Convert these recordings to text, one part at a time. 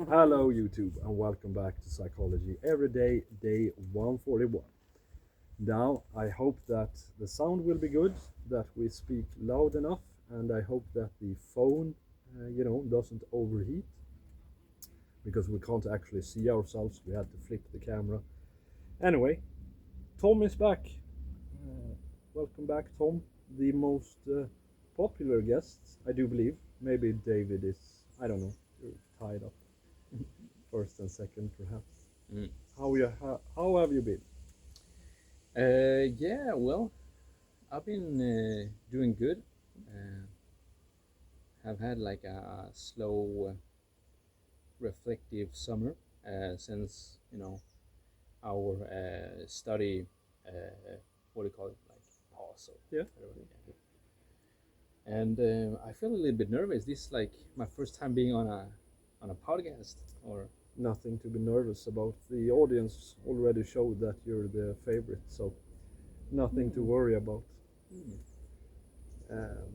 Hello YouTube and welcome back to Psychology Everyday, day 141. Now I hope that the sound will be good, that we speak loud enough, and I hope that the phone, doesn't overheat because we can't actually see ourselves. We had to flip the camera. Anyway, Tom is back. Welcome back, Tom. The most popular guest, I do believe. Maybe David is, I don't know, tied up. First and second, perhaps. Mm. How have you been? Yeah, well, I've been doing good. Uh, have had like a slow, reflective summer since our study. What do you call it? Like pause or Yeah. whatever. Yeah. And I feel a little bit nervous. This is like my first time being on a podcast. Or Nothing to be nervous about. The audience already showed that you're the favorite, so nothing to worry about. mm, Um,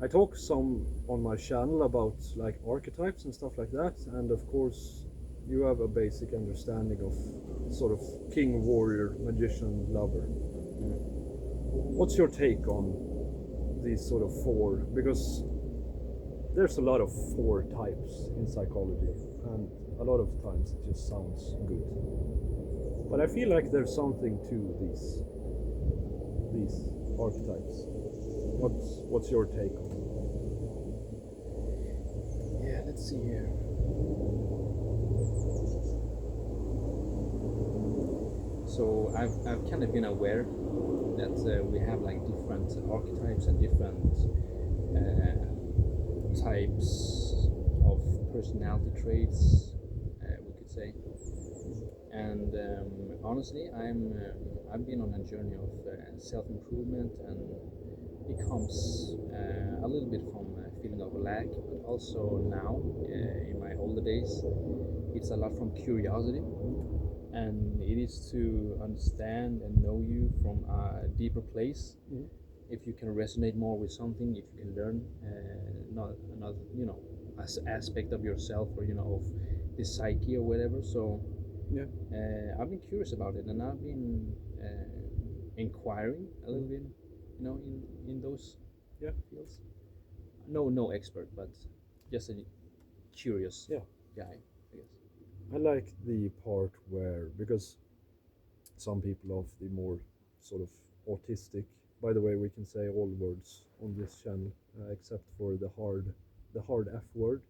I talk some on my channel about like archetypes and stuff like that, and of course, you have a basic understanding of sort of king, warrior, magician, lover. What's your take on these sort of four? Because there's a lot of four types in psychology, and a lot of times it just sounds good. But I feel like there's something to these archetypes. What's your take on them? yeah, let's see here. So I've kind of been aware that we have like different archetypes and different types of personality traits, we could say. And honestly, I've been on a journey of self-improvement, and it comes a little bit from a feeling of lack, but also now in my older days, it's a lot from curiosity, and it is to understand and know you from a deeper place. Mhm. If you can resonate more with something, if you can learn not another aspect of yourself, or of the psyche or whatever. So Yeah. I've been curious about it, and I've been inquiring a little bit, in those Yeah. fields. No expert, but just a curious Yeah. guy, I guess. I like the part where, because some people of the more sort of autistic, by the way, we can say all words on this channel except for the hard F word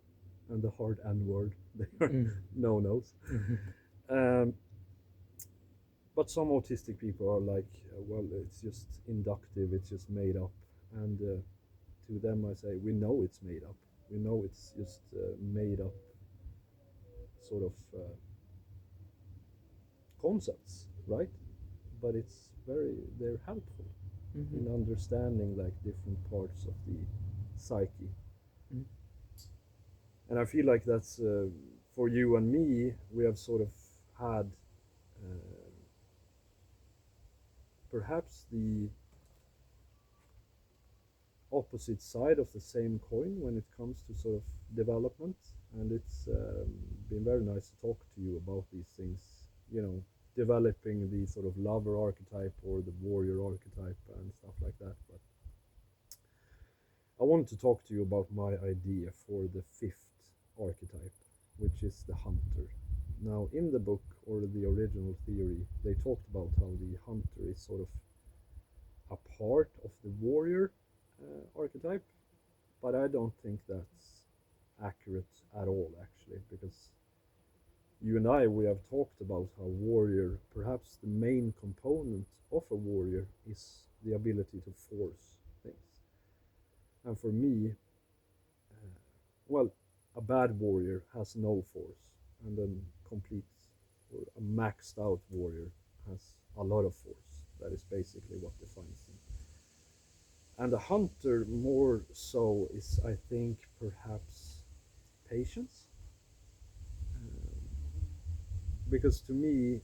and the hard N word. They are no nos. Um, but some autistic people are like, well, it's just inductive, it's just made up. And to them, I say, we know it's made up. We know it's just made up sort of concepts, right? But they're helpful in understanding like different parts of the psyche. Mhm. And I feel like that's for you and me, we have sort of had perhaps the opposite side of the same coin when it comes to sort of development. And it's been very nice to talk to you about these things, developing the sort of lover archetype or the warrior archetype and stuff like that. But I wanted to talk to you about my idea for the fifth archetype, which is the hunter. Now, in the book or the original theory, they talked about how the hunter is sort of a part of the warrior archetype, but I don't think that's accurate at all, actually, because you and I, we have talked about how warrior, perhaps the main component of a warrior is the ability to force things. And for me, well, a bad warrior has no force, and then complete or a maxed out warrior has a lot of force. That is basically what defines him. And a hunter, more so, is, I think, perhaps patience. Because to me,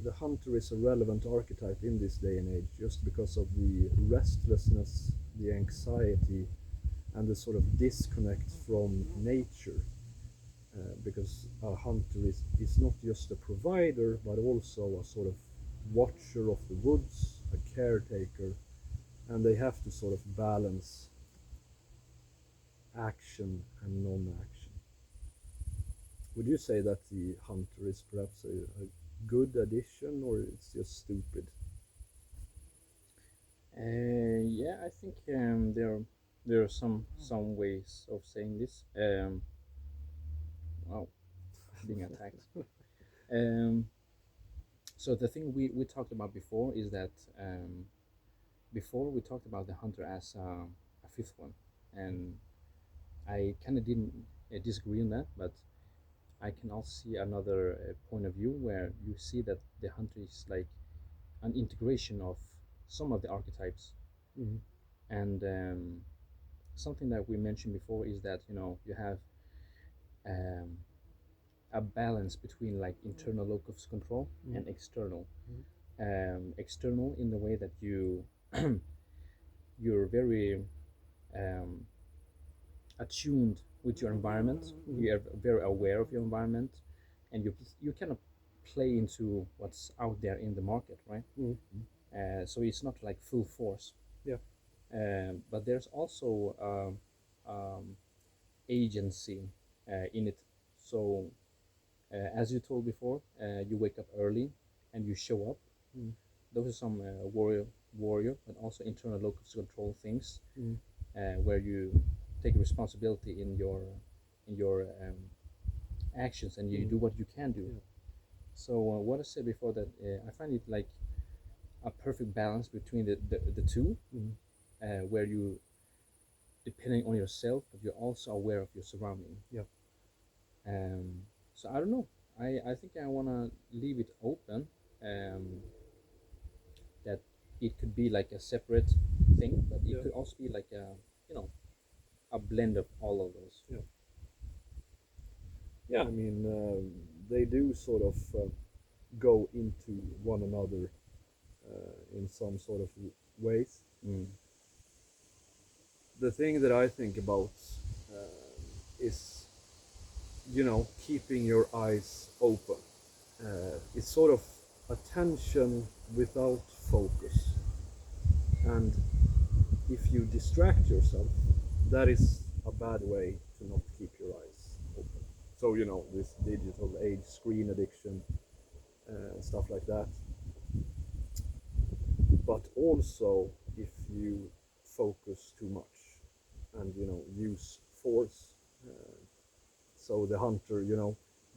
the hunter is a relevant archetype in this day and age just because of the restlessness, the anxiety, and the sort of disconnect from nature. because a hunter is not just a provider, but also a sort of watcher of the woods, a caretaker, and they have to sort of balance action and non-action. Would you say that the hunter is perhaps a good addition, or it's just stupid? Yeah, I think there are some ways of saying this. Wow, being attacked. Um, so the thing we talked about before is that before we talked about the hunter as a fifth one, and I kind of didn't disagree on that, but I can also see another point of view where you see that the hunter is like an integration of some of the archetypes, Mm-hmm. and something that we mentioned before is that you have um, a balance between like internal locus control and external. External in the way that you're very um, attuned with your environment. You are very aware of your environment, and you kind of play into what's out there in the market, right? So it's not like full force. Yeah. But there's also agency in it. So as you told before, you wake up early and you show up. Those are some warrior, but also internal locus control things, where you take responsibility in your actions, and you do what you can do. Yeah. So what I said before, that I find it like a perfect balance between the two, where you depending on yourself, but you're also aware of your surrounding. Yeah. So I don't know. I think I want to leave it open, that it could be like a separate thing, but it could also be like a blend of all of those. Yeah. Yeah, I mean, they do sort of go into one another in some sort of ways. The thing that I think about is, keeping your eyes open. It's sort of attention without focus. And if you distract yourself, that is a bad way to not keep your eyes open. So, this digital age, screen addiction, stuff like that. But also, if you focus too much and, use force, so the hunter,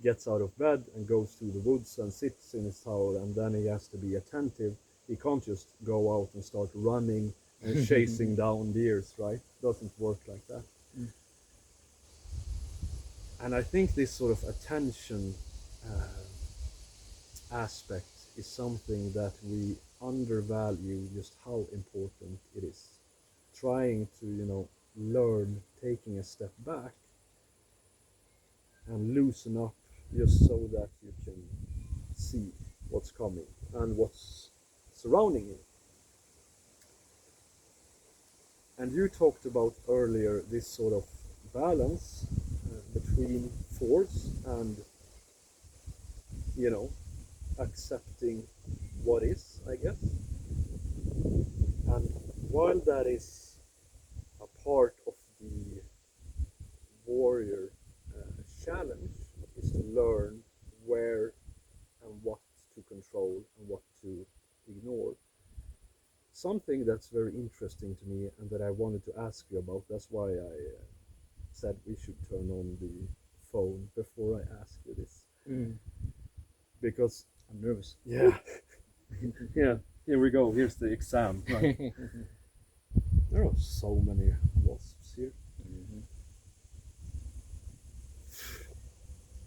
gets out of bed and goes to the woods and sits in his tower, and then he has to be attentive. He can't just go out and start running and chasing down deers, right? Doesn't work like that. And I think this sort of attention aspect is something that we undervalue, just how important it is. Trying to, learn taking a step back and loosen up, just so that you can see what's coming and what's surrounding you. And you talked about earlier this sort of balance between force and, accepting what is, I guess. And while that is a part of the warrior challenge, is to learn where and what to control and what to ignore. Something that's very interesting to me and that I wanted to ask you about, that's why I said we should turn on the phone before I ask you this. Because I'm nervous. yeah, yeah, here we go, here's the exam, right? There are so many wasps here.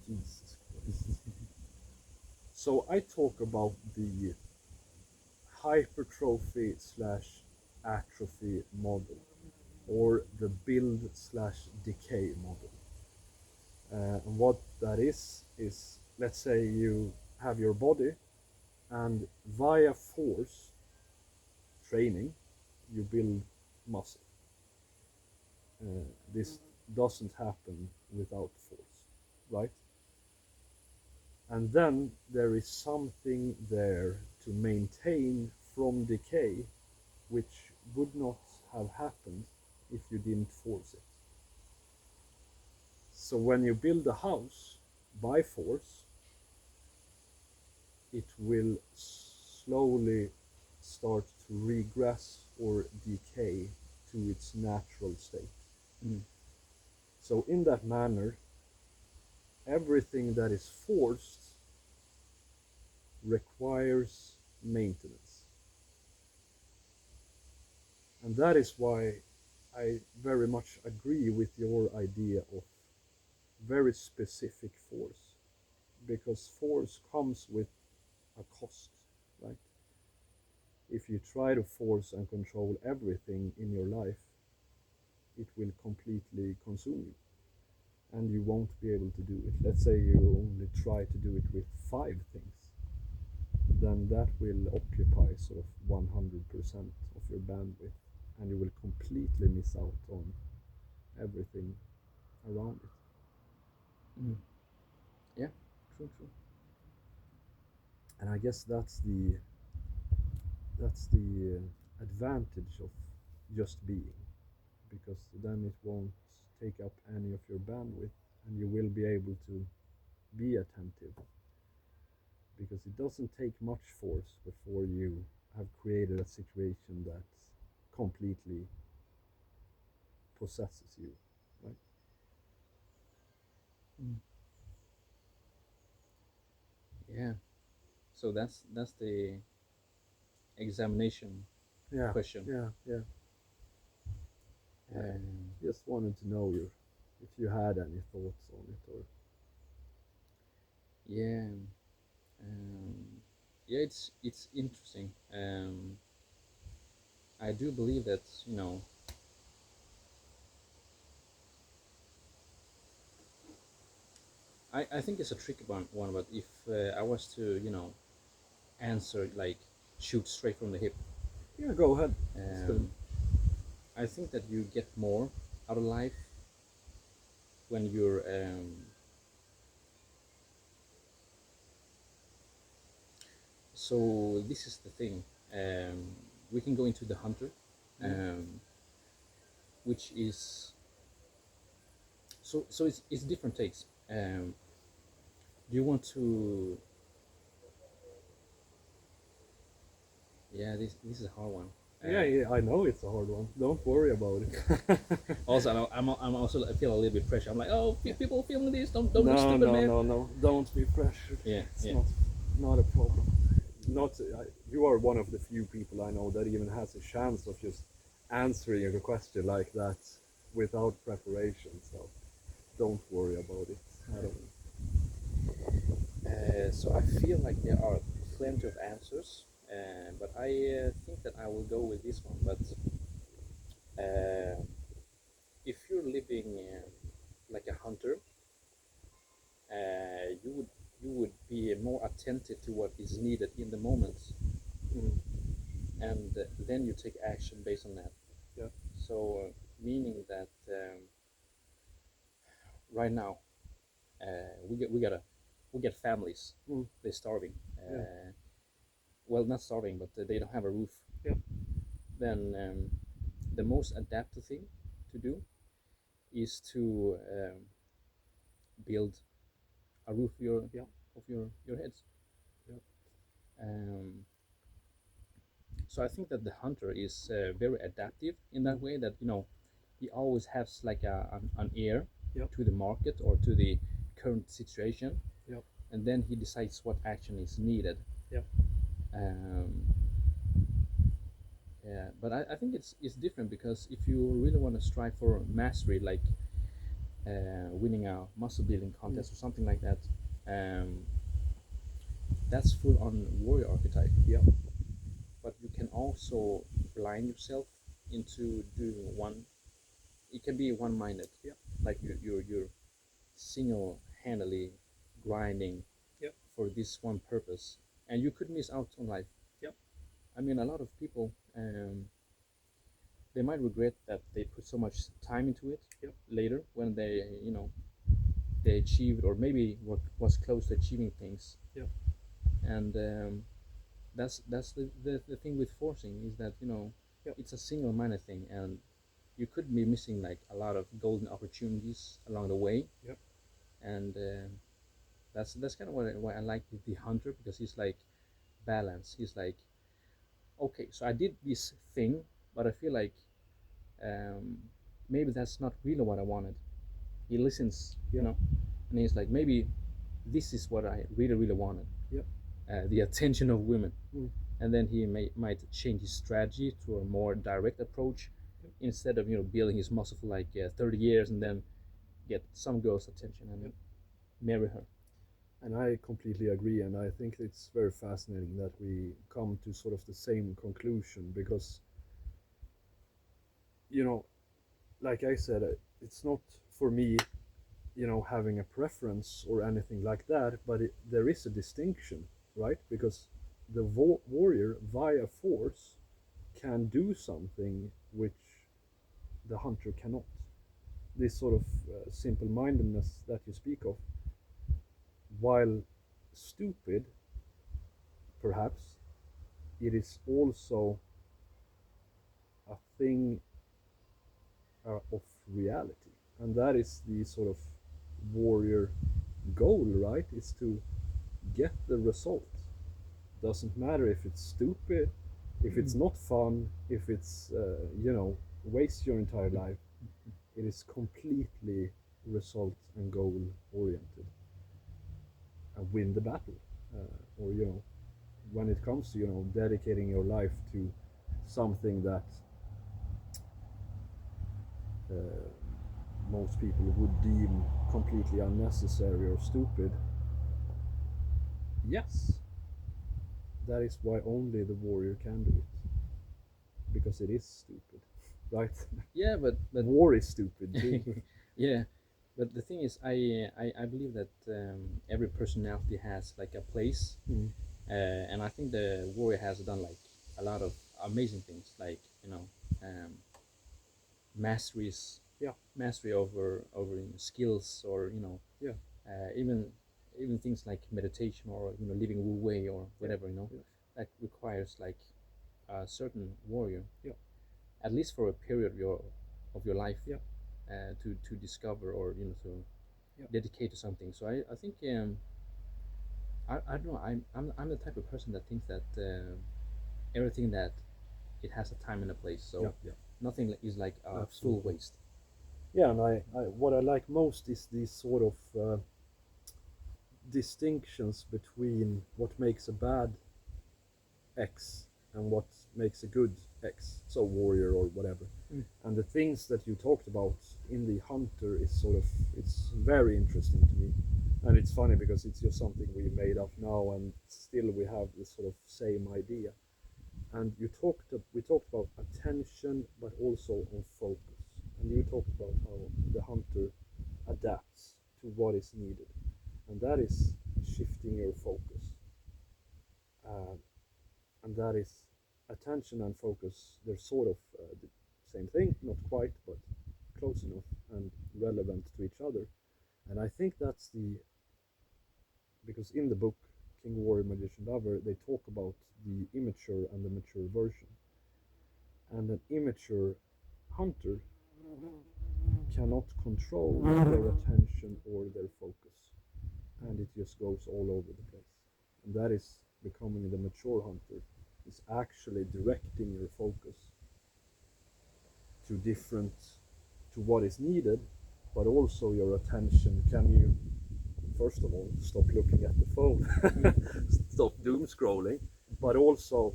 Jesus Christ. So I talk about the hypertrophy slash atrophy model, or the build slash decay model. And what that is, let's say you have your body, and via force training, you build muscle. This doesn't happen without force, right? And then there is something there to maintain from decay, which would not have happened if you didn't force it. So when you build a house by force, it will slowly start to regress or decay to its natural state. Mm. So in that manner, everything that is forced requires maintenance. And that is why I very much agree with your idea of very specific force, because force comes with a cost, right? If you try to force and control everything in your life, it will completely consume you and you won't be able to do it. Let's say you only try to do it with 5 things, then that will occupy sort of 100% of your bandwidth and you will completely miss out on everything around it. Mm. Yeah, true. And I guess that's the advantage of just being, because then it won't take up any of your bandwidth and you will be able to be attentive, because it doesn't take much force before you have created a situation that completely possesses you, right? Mm. Yeah. So that's the examination Yeah, question. yeah. Um, Just wanted to know if you had any thoughts on it, or yeah. Yeah, it's interesting. I do believe that I think it's a tricky one. But if I was to answer like shoot straight from the hip, yeah, go ahead. um, I think that you get more out of life when you're so this is the thing. We can go into the hunter, which is so it's different takes. Do you want to? Yeah, this is a hard one. Yeah, I know it's a hard one. Don't worry about it. Also, I'm also I feel a little bit pressure. I'm like, oh, people filming this, don't look No, stupid, man. no. Don't be pressured. Yeah, It's yeah. not a problem. Not you are one of the few people I know that even has a chance of just answering a question like that without preparation. So don't worry about it. I don't. So I feel like there are plenty of answers, but I think that I will go with this one. But uh, if you're living like a hunter, you would be more attentive to what is needed in the moment, Mm, and then you take action based on that. yeah. So meaning that right now we get families. Mm, They're starving. yeah. Well, not starving, but they don't have a roof. Yeah. Then the most adaptive thing to do is to build a roof Yeah. of your heads. Yeah. Um, so I think that the hunter is very adaptive in that way, that he always has like an ear Yep. to the market or to the current situation, Yep. and then he decides what action is needed. Yep. Um, yeah, but I think it's different, because if you really want to strive for mastery, like winning a muscle building contest or something like that, um, that's full on warrior archetype. Yeah. But you can also blind yourself into doing one. It can be one-minded. Yeah. Like you're single-handedly grinding Yeah. for this one purpose, and you could miss out on life. Yeah. I mean, a lot of people they might regret that they put so much time into it Yep. later when they they achieved, or maybe what was close to achieving things. Yeah. And that's the thing with forcing is that Yeah. it's a single-minded thing, and you could be missing like a lot of golden opportunities along the way. Yeah. And that's kind of why I like the hunter, because he's like balance. He's like, okay, so I did this thing, but I feel like um, maybe that's not really what I wanted. He listens, Yeah. and he's like, maybe this is what I really wanted. Yeah. The attention of women. Mm. And then he might change his strategy to a more direct approach, instead of building his muscle for like 30 years and then get some girl's attention and marry her. And I completely agree, and I think it's very fascinating that we come to sort of the same conclusion, because like I said, it's not for me having a preference or anything like that, but there is a distinction, right? Because the warrior via force can do something which the hunter cannot. This sort of simple-mindedness that you speak of, while stupid, perhaps, it is also a thing of reality. And that is the sort of warrior goal, right? Is to get the result. Doesn't matter if it's stupid, if it's not fun, if it's, waste your entire life. It is completely result and goal oriented. And win the battle. Or, when it comes to, dedicating your life to something that most people would deem completely unnecessary or stupid, yes, that is why only the warrior can do it, because it is stupid, right? Yeah, but war is stupid too. yeah, but the thing is, I believe that every personality has like a place. Mm. And I think the warrior has done like a lot of amazing things, like masteries, mastery over skills, or Yeah. even things like meditation, or living wu wei, or whatever, Yeah. that requires like a certain warrior, Yeah. at least for a period of your life, Yeah. to discover, or to dedicate to something. So I think I don't know, I'm the type of person that thinks that everything that it has a time and a place. So nothing is like a full waste. Yeah, and I what I like most is these sort of distinctions between what makes a bad X and what makes a good X, so warrior or whatever. And the things that you talked about in the hunter is sort of, it's very interesting to me. And it's funny because it's just something we made up now, and still we have this sort of same idea. And we talked about attention, but also on focus. And you talked about how the hunter adapts to what is needed, and that is shifting your focus. And that is attention and focus. They're sort of the same thing, not quite, but close enough and relevant to each other. And I think that's because in the book King, Warrior, Magician, Lover, they talk about the immature and the mature version. And an immature hunter cannot control their attention or their focus, and it just goes all over the place. And that is becoming the mature hunter, is actually directing your focus to what is needed, but also your attention. Can you, first of all, stop looking at the phone, stop doom scrolling, but also,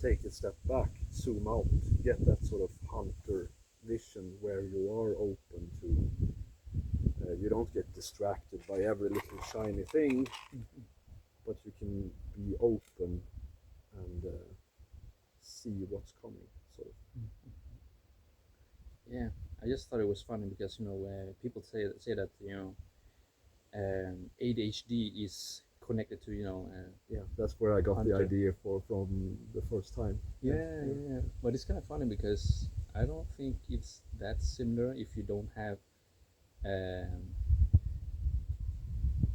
take a step back, zoom out, get that sort of hunter vision where you are open to, you don't get distracted by every little shiny thing, but you can be open and see what's coming. So Yeah, I just thought it was funny because people say that ADHD is connected to yeah, that's where I got hunter. the idea from the first time. Yeah. But it's kind of funny because I don't think it's that similar if you don't have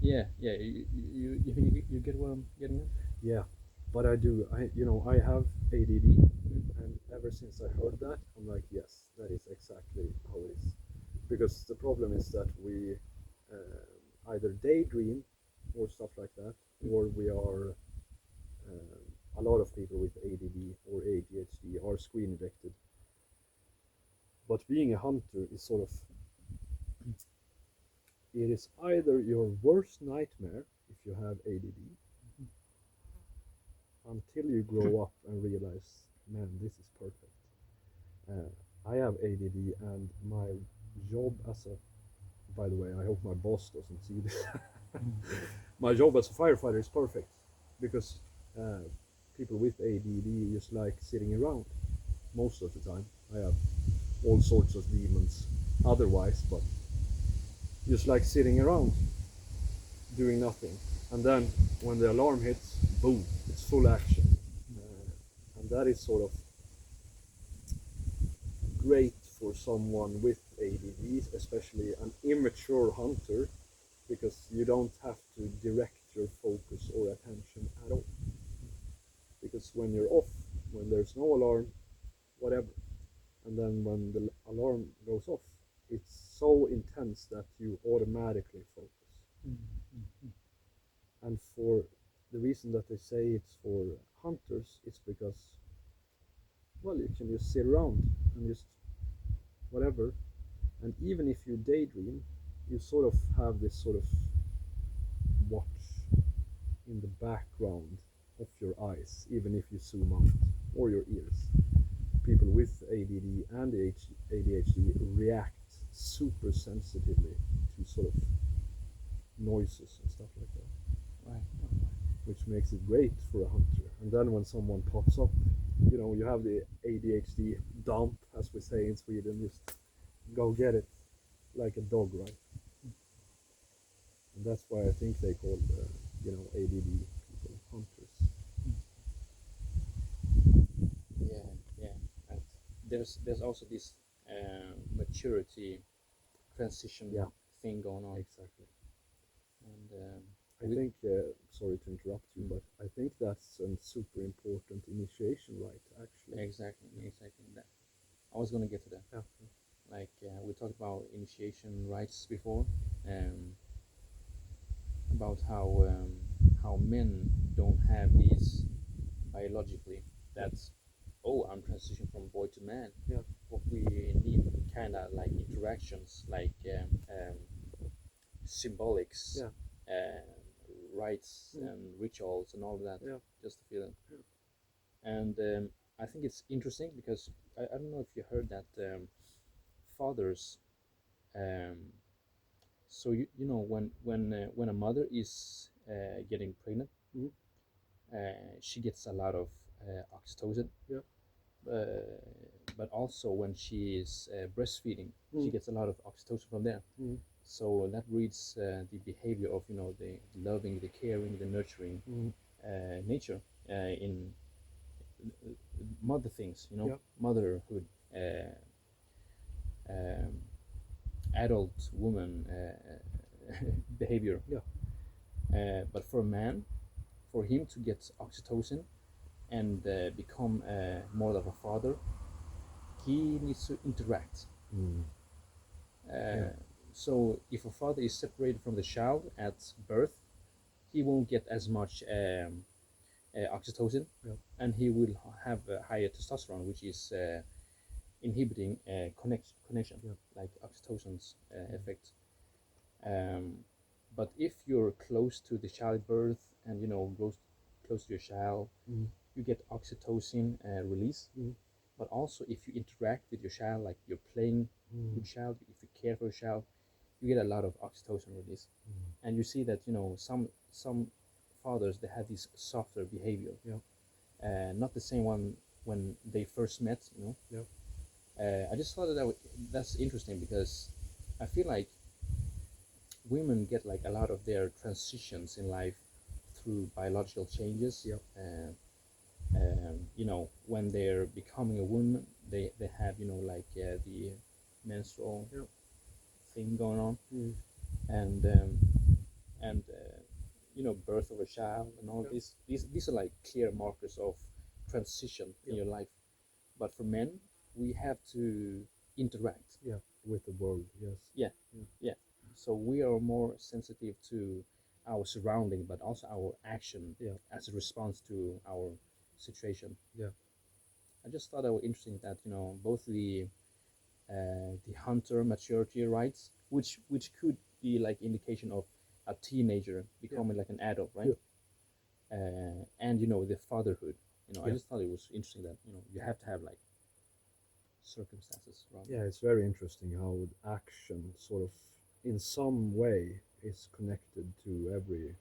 Yeah, yeah. You get what I'm getting at? Yeah, but I do. I have ADD, and ever since I heard that, I'm like, yes, that is exactly how it is. Because the problem is that we either daydream or stuff like that, or we are a lot of people with ADD or ADHD are screen addicted. But being a hunter is sort of, it is either your worst nightmare if you have ADD until you grow up and realize, man, this is perfect. I have ADD, and my job as a, by the way, I hope my boss doesn't see this. My job as a firefighter is perfect because uh, people with ADD just like sitting around most of the time. I have all sorts of demons otherwise, but just like sitting around doing nothing. And then when the alarm hits, boom, it's full action. And that is sort of great for someone with ADD, especially an immature hunter, because you don't have to direct your focus or attention at all. Because when you're off, when there's no alarm, whatever, and then when the alarm goes off, it's so intense that you automatically focus. And for the reason that they say it's for hunters, it's because, well, you can just sit around and just whatever. And even if you daydream, you sort of have this sort of watch in the background of your eyes, even if you zoom out, or your ears. People with ADD and ADHD react super sensitively to sort of noises and stuff like that. Right. Which makes it great for a hunter. And then when someone pops up, you have the ADHD dump, as we say in Sweden, just go get it like a dog, right? And that's why I think they call ADD people hunters. Yeah, yeah. And there's also this maturity transition Yeah. thing going on. Exactly. And I think, sorry to interrupt you, but I think that's a super important initiation right, actually. exactly. That I was gonna get to that. Yeah. Like we talked about initiation rites before, about how men don't have these biologically. That's I'm transitioning from boy to man. Yeah. What we need kind of like interactions, like symbolics, Yeah. rites and rituals and all of that, Yeah. just to feel it. Yeah. And I think it's interesting because I don't know if you heard that fathers. So you know when a mother is getting pregnant, Mhm. she gets a lot of oxytocin. Yeah. But also when she is breastfeeding, she Mm. gets a lot of oxytocin from there. Mm. So that reads the behavior of the loving, the caring, the nurturing Mm. nature in mother things. Yeah. Motherhood, um, adult woman behavior. Yeah. But for a man, for him to get oxytocin and become more of a father, he needs to interact. Mm. Yeah. So if a father is separated from the child at birth, he won't get as much oxytocin, Yeah. and he will have a higher testosterone, which is inhibiting connection, Yeah. like oxytocin's effect. But if you're close to the childbirth and close to your child, Mm. you get oxytocin release. Mm. But also if you interact with your child, like you're playing Mm. with child, if you care for your child, you get a lot of oxytocin release. And you see that some fathers, they have this softer behavior. Yeah. Not the same one when they first met. Yeah. I just thought that's interesting because I feel like women get like a lot of their transitions in life through biological changes. Yeah. When they're becoming a woman, they have like the menstrual Yeah. thing going on, Mm. and and birth of a child and all these are like clear markers of transition in your life. But for men, we have to interact. Yeah, with the world. Yes. Yeah, yeah. So we are more sensitive to our surrounding, but also our action as a response to our situation. Yeah. I just thought it was interesting that both the hunter maturity rights, which could be like indication of a teenager becoming like an adult, right? And the fatherhood. I just thought it was interesting that you have to have like circumstances around. Yeah, it's very interesting how action sort of, in some way, is connected to every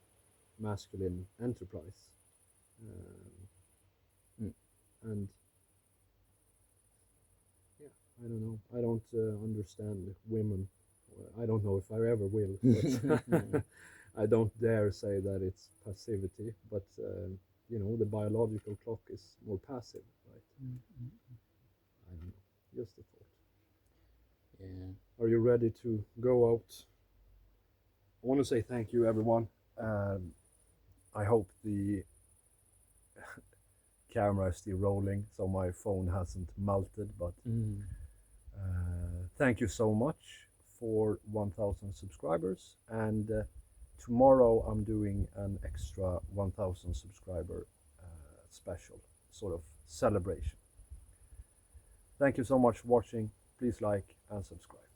masculine enterprise. And yeah, I don't know. I don't understand women. I don't know if I ever will. But I don't dare say that it's passivity. But the biological clock is more passive, right? I don't know. Just a thought. Yeah. Are you ready to go out? I want to say thank you, everyone. I hope the camera is still rolling, so my phone hasn't melted. But thank you so much for 1,000 subscribers. And tomorrow I'm doing an extra 1,000 subscriber special sort of celebration. Thank you so much for watching. Please like and subscribe.